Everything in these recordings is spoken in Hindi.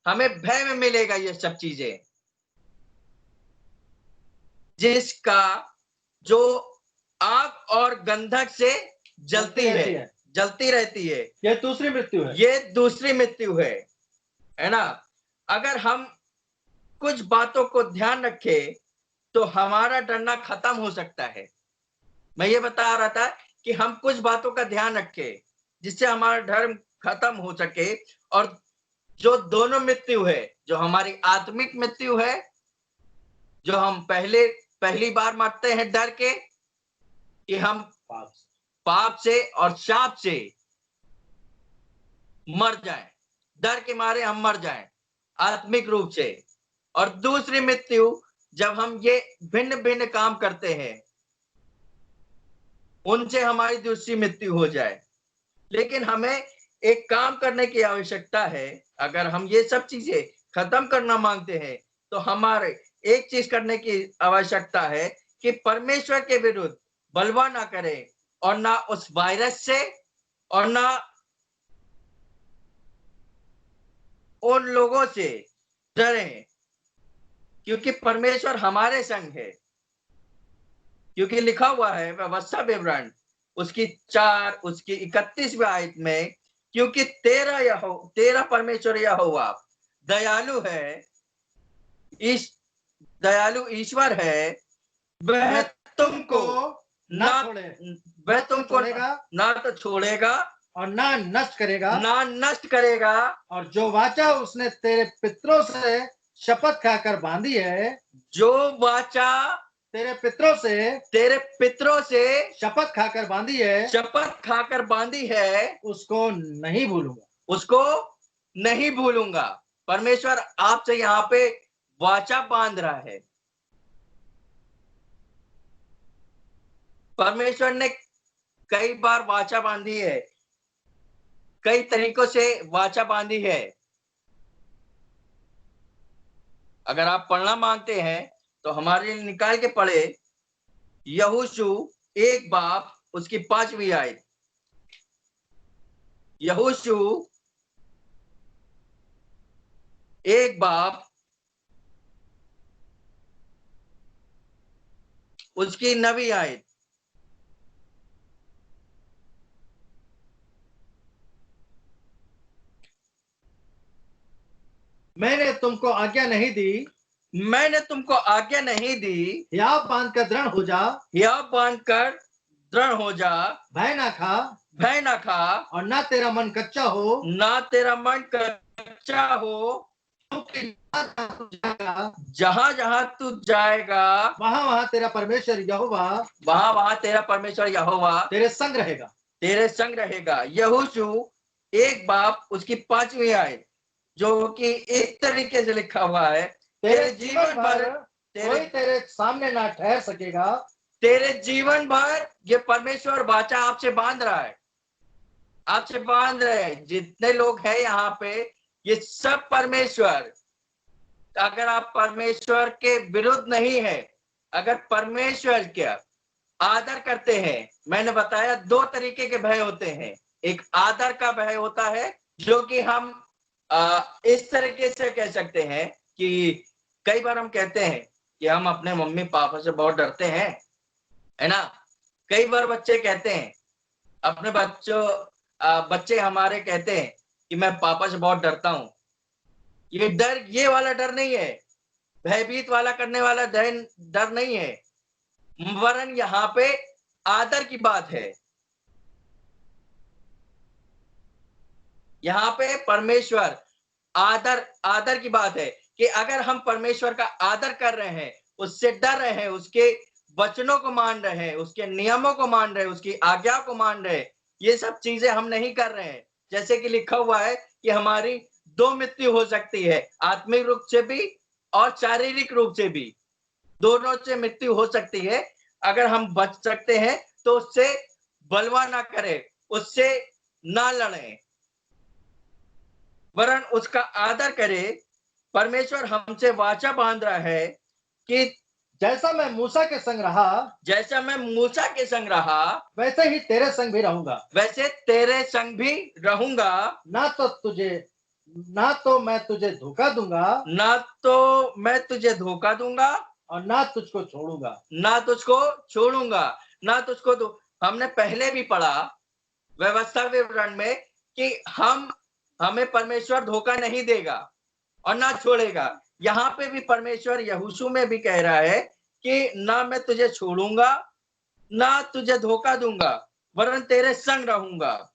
हमें भय में मिलेगा ये सब चीजें, जिसका जो आग और गंधक से जलती रहती है। ये दूसरी मृत्यु है, ये दूसरी मृत्यु है ना। अगर हम कुछ बातों को ध्यान रखें तो हमारा डरना खत्म हो सकता है। मैं ये बता रहा था कि हम कुछ बातों का ध्यान रखें जिससे हमारा डर खत्म हो सके। और जो दोनों मृत्यु है, जो हमारी आत्मिक मृत्यु है, जो हम पहली बार मरते हैं डर के कि हम पाप से और शाप से मर जाएं, डर के मारे हम मर जाएं आत्मिक रूप से। और दूसरी मृत्यु जब हम ये भिन्न भिन्न काम करते हैं, उनसे हमारी दूसरी मृत्यु हो जाए। लेकिन हमें एक काम करने की आवश्यकता है। अगर हम ये सब चीजें खत्म करना मांगते हैं तो हमारे एक चीज करने की आवश्यकता है कि परमेश्वर के विरुद्ध बलवा ना करें और ना उस वायरस से और ना उन लोगों से डरें, क्योंकि परमेश्वर हमारे संग है। क्योंकि लिखा हुआ है व्यवस्था विवरण उसकी 4 उसकी 31वें आयत में, क्योंकि तेरा परमेश्वर यहोवा दयालु है, दयालु ईश्वर है। वह तुमको ना तो छोड़ेगा और ना नष्ट करेगा। और जो वाचा उसने तेरे पितरों से शपथ खाकर बांधी है, जो वाचा तेरे पितरों से शपथ खाकर बांधी है, उसको नहीं भूलूंगा। परमेश्वर आपसे यहाँ पे वाचा बांध रहा है। परमेश्वर ने कई बार वाचा बांधी है, कई तरीकों से वाचा बांधी है। अगर आप पढ़ना मांगते हैं तो हमारे लिए निकाल के पढ़े यहोशू 1 बाब उसकी 5वीं आयत। यहोशू 1 बाब उसकी 9वीं आयत। मैंने तुमको आज्ञा नहीं दी, हियाव बांधकर दृढ़ हो जा, भय ना खा और ना तेरा मन कच्चा हो, जहां जहां तू जाएगा वहां तेरा परमेश्वर यहोवा तेरे संग रहेगा। यहोशू 1 बाब उसकी 5वीं आयत, जो कि एक तरीके से लिखा हुआ है, तेरे जीवन भर कोई तेरे सामने ना ठहर सकेगा। तेरे जीवन भर ये परमेश्वर वाचा आपसे बांध रहा है, जितने लोग हैं यहाँ पे, ये सब परमेश्वर। अगर आप परमेश्वर के विरुद्ध नहीं है, अगर परमेश्वर का आदर करते हैं, मैंने बताया 2 तरीके के भय होते हैं। एक आदर का भय होता है, जो कि हम इस तरीके से कह सकते हैं कि कई बार हम कहते हैं कि हम अपने मम्मी पापा से बहुत डरते हैं, है ना। कई बार बच्चे कहते हैं, अपने बच्चे हमारे कहते हैं कि मैं पापा से बहुत डरता हूं। ये वाला डर नहीं है, भयभीत वाला करने वाला डर नहीं है, वरन यहाँ पे आदर की बात है। यहाँ पे परमेश्वर आदर की बात है कि अगर हम परमेश्वर का आदर कर रहे हैं, उससे डर रहे हैं, उसके वचनों को मान रहे हैं, उसके नियमों को मान रहे हैं, उसकी आज्ञा को मान रहे हैं, ये सब चीजें हम नहीं कर रहे हैं। जैसे कि लिखा हुआ है कि हमारी 2 मृत्यु हो सकती है, आत्मिक रूप से भी और शारीरिक रूप से भी, दोनों से मृत्यु हो सकती है। अगर हम बच सकते हैं तो उससे बलवा ना करें, उससे ना लड़ें, वरन उसका आदर करे। परमेश्वर हमसे वाचा बांध रहा है कि जैसा मैं मूसा के संग रहा, वैसे ही तेरे संग भी रहूंगा। ना तो तुझे ना तो मैं तुझे धोखा दूंगा ना तो मैं तुझे धोखा दूंगा और ना तुझको छोड़ूंगा। ना तुझको छोड़ूंगा, ना तुझको हमने पहले भी पढ़ा व्यवस्था विवरण में कि हमें परमेश्वर धोखा नहीं देगा और ना छोड़ेगा। यहाँ पे भी परमेश्वर यहोशू में भी कह रहा है कि ना मैं तुझे छोड़ूंगा ना तुझे धोखा दूंगा, वरन तेरे संग रहूंगा।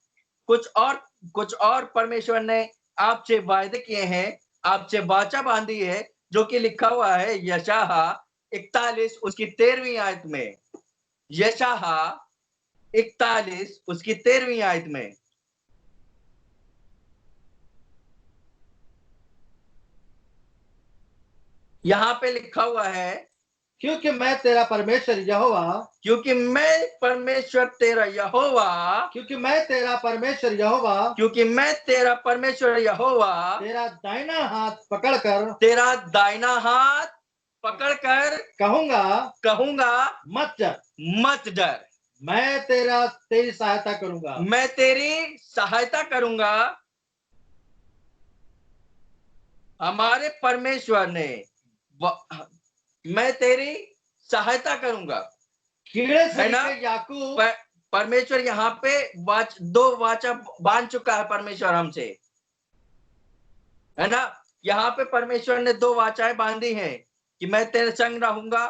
कुछ और परमेश्वर ने आपसे वायदे किए हैं, आपसे वाचा बांधी है, जो कि लिखा हुआ है यशाया 41 उसकी 13वीं आयत में। यशाया 41 उसकी 13वीं आयत में। यहाँ पे लिखा हुआ है, क्योंकि मैं तेरा परमेश्वर यहोवा, क्योंकि मैं परमेश्वर तेरा यहोवा, क्योंकि मैं तेरा परमेश्वर यहोवा क्योंकि मैं तेरा परमेश्वर यहोवा तेरा दाहिना हाथ पकड़कर तेरा दाहिना हाथ पकड़कर कहूंगा मत डर, मत डर, मैं तेरी सहायता करूंगा। मैं तेरी सहायता करूंगा। हमारे परमेश्वर ने मैं तेरी सहायता करूंगा, कीड़े है ना? से याकूब, परमेश्वर यहाँ पे दो वाचा बांध चुका है परमेश्वर हमसे, है ना? यहाँ पे परमेश्वर ने दो वाचाएं बांधी हैं कि मैं तेरे संग रहूंगा,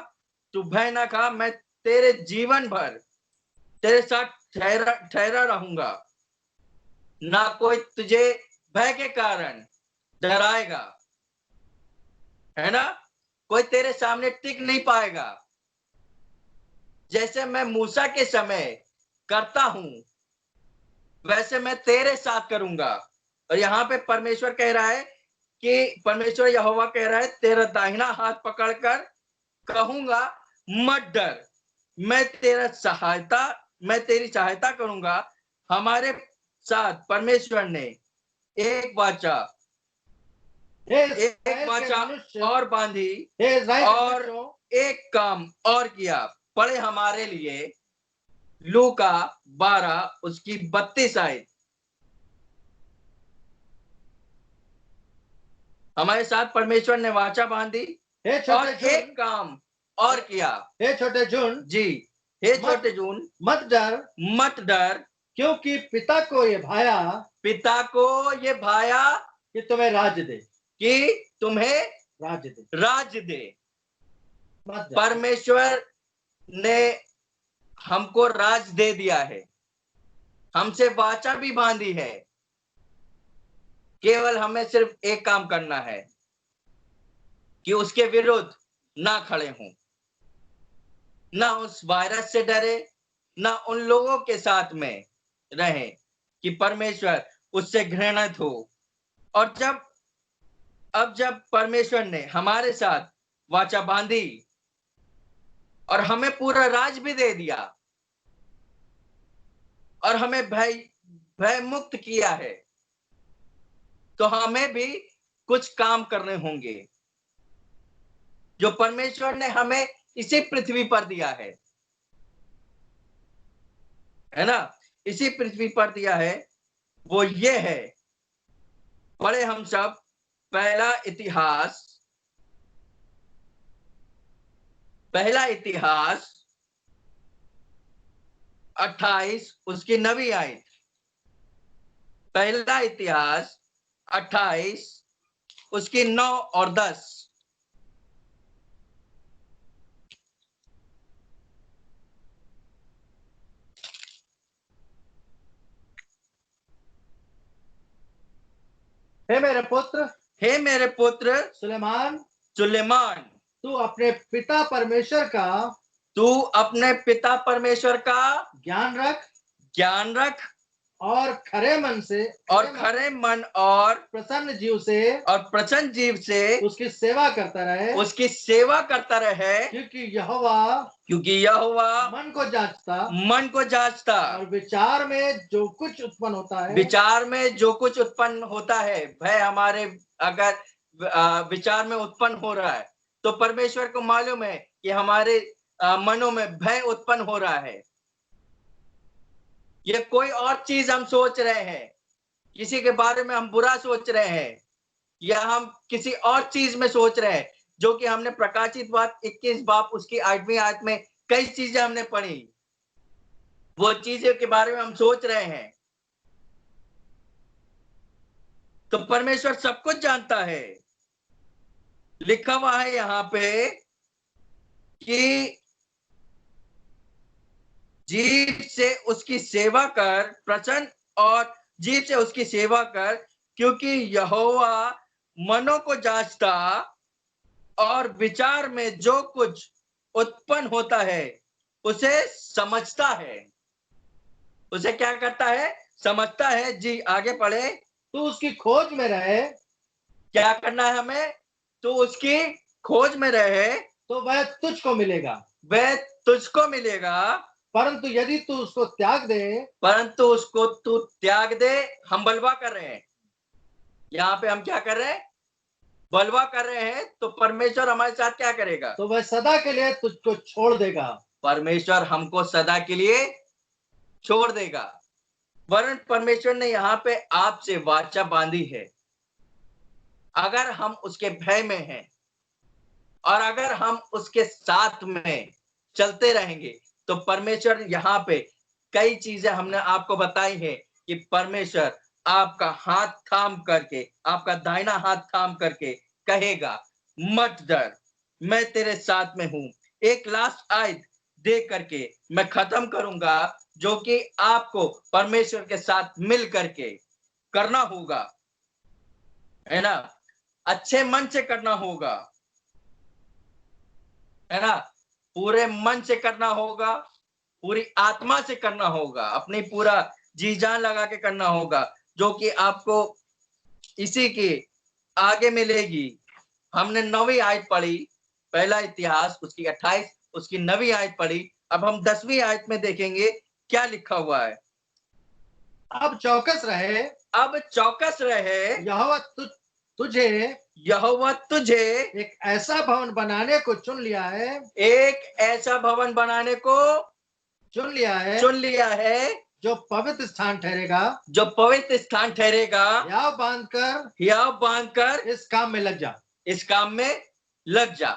तू भय ना खा, मैं तेरे जीवन भर तेरे साथ ठहरा रहूंगा, ना कोई तुझे भय के कारण डराएगा, है ना? कोई तेरे सामने टिक नहीं पाएगा। जैसे मैं मूसा के समय करता हूं वैसे मैं तेरे साथ करूंगा। और यहाँ पे परमेश्वर कह रहा है कि परमेश्वर यहोवा कह रहा है, तेरा दाहिना हाथ पकड़कर कहूंगा मत डर, मैं तेरी सहायता करूंगा। हमारे साथ परमेश्वर ने एक वाचा और बांधी और एक काम और किया। पढ़े हमारे लिए लूका 12 उसकी 32 आयत। हमारे साथ परमेश्वर ने वाचा बांधी और एक काम और किया। हे छोटे जून, जी, हे छोटे जून, मत डर, क्योंकि पिता को ये भाया कि तुम्हें राज्य दे। परमेश्वर ने हमको राज दे दिया है, हमसे वाचा भी बांधी है। केवल हमें सिर्फ एक काम करना है कि उसके विरुद्ध ना खड़े हों, ना उस वायरस से डरे, ना उन लोगों के साथ में रहें कि परमेश्वर उससे घृणित हो। और जब परमेश्वर ने हमारे साथ वाचा बांधी और हमें पूरा राज भी दे दिया और हमें भय मुक्त किया है, तो हमें भी कुछ काम करने होंगे जो परमेश्वर ने हमें इसी पृथ्वी पर दिया है ना? इसी पृथ्वी पर दिया है, वो ये है। पढ़े हम सब पहला इतिहास 28 उसकी 9वीं आयत। पहला इतिहास 28 उसकी 9 और 10। हे मेरे पुत्र सुलेमान, तू अपने पिता परमेश्वर का ज्ञान रख और खरे मन और प्रसन्न जीव से उसकी सेवा करता रहे, क्योंकि यहोवा मन को जांचता और विचार में जो कुछ उत्पन्न होता है। भय हमारे अगर विचार में उत्पन्न हो रहा है तो परमेश्वर को मालूम है कि हमारे मनों में भय उत्पन्न हो रहा है। ये कोई और चीज हम सोच रहे हैं किसी के बारे में हम बुरा सोच रहे हैं या हम किसी और चीज में सोच रहे हैं, जो कि हमने प्रकाशित बात 21 बाब उसकी 8वीं आयत में कई चीजें हमने पढ़ी, वो चीजें के बारे में हम सोच रहे हैं। तो परमेश्वर सब कुछ जानता है। लिखा हुआ है यहाँ पे कि जीभ से उसकी सेवा कर, प्रसन्न और जीभ से उसकी सेवा कर, क्योंकि यहोवा मनों को जांचता और विचार में जो कुछ उत्पन्न होता है उसे समझता है। उसे क्या करता है? समझता है। जी आगे पढ़े। तू उसकी खोज में रहे, क्या करना है हमें? तो उसकी खोज में रहे, तो वह तुझको मिलेगा। वह तुझको मिलेगा। परंतु यदि तू उसको त्याग दे, परंतु उसको तू त्याग दे। हम बलवा कर रहे हैं, यहाँ पे हम क्या कर रहे हैं? बलवा कर रहे हैं। तो परमेश्वर हमारे साथ क्या करेगा? तो वह सदा के लिए तुझको छोड़ देगा। परमेश्वर हमको सदा के लिए छोड़ देगा। वरन परमेश्वर ने यहाँ पे आपसे वाचा बांधी है। अगर हम उसके भय में हैं और अगर हम उसके साथ में चलते रहेंगे, तो परमेश्वर यहाँ पे कई चीजें हमने आपको बताई है कि परमेश्वर आपका हाथ थाम करके, आपका दाहिना हाथ थाम करके कहेगा, मत डर, मैं तेरे साथ में हूं। एक लास्ट आयत दे करके मैं खत्म करूंगा, जो कि आपको परमेश्वर के साथ मिल करके करना होगा, है ना? अच्छे मन से करना होगा, है ना? पूरे मन से करना होगा, पूरी आत्मा से करना होगा, अपनी पूरा जी जान लगा के करना होगा, जो कि आपको इसी के आगे मिलेगी। हमने 9वीं आयत पढ़ी, पहला इतिहास उसकी 28, उसकी 9वीं आयत पढ़ी। अब हम 10वीं आयत में देखेंगे क्या लिखा हुआ है। अब चौकस रहे, अब चौकस रहे, यहोवा तुझे यहोवा तुझे एक ऐसा भवन बनाने को चुन लिया है, एक ऐसा भवन बनाने को चुन लिया है, जो पवित्र स्थान ठहरेगा, जो पवित्र स्थान ठहरेगा। हियाव बांधकर इस काम में लग जा, इस काम में लग जा।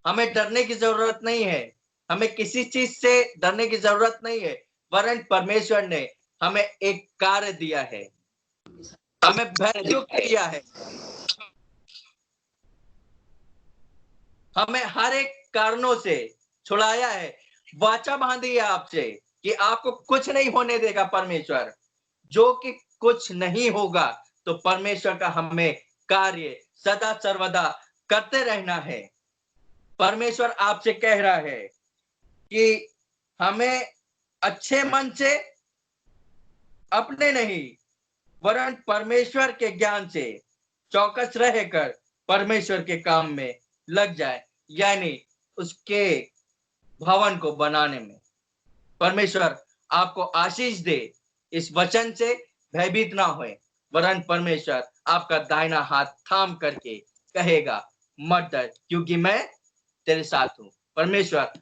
हमें डरने की जरूरत नहीं है, हमें किसी चीज से डरने की जरूरत नहीं है, वरन परमेश्वर ने हमें एक कार्य दिया है, हमें भययुक्त किया है, हमें हर एक कारणों से छुड़ाया है, वाचा बांधी है आपसे कि आपको कुछ नहीं होने देगा परमेश्वर। जो कि कुछ नहीं होगा, तो परमेश्वर का हमें कार्य सदा सर्वदा करते रहना है। परमेश्वर आपसे कह रहा है कि हमें अच्छे मन से अपने नहीं, वरन परमेश्वर के ज्ञान से चौकस रहकर परमेश्वर के काम में लग जाए, यानी उसके भवन को बनाने में। परमेश्वर आपको आशीष दे। इस वचन से भयभीत ना होए, वरन परमेश्वर आपका दाहिना हाथ थाम करके कहेगा, मत डर, क्योंकि मैं तेरे साथ हूं। परमेश्वर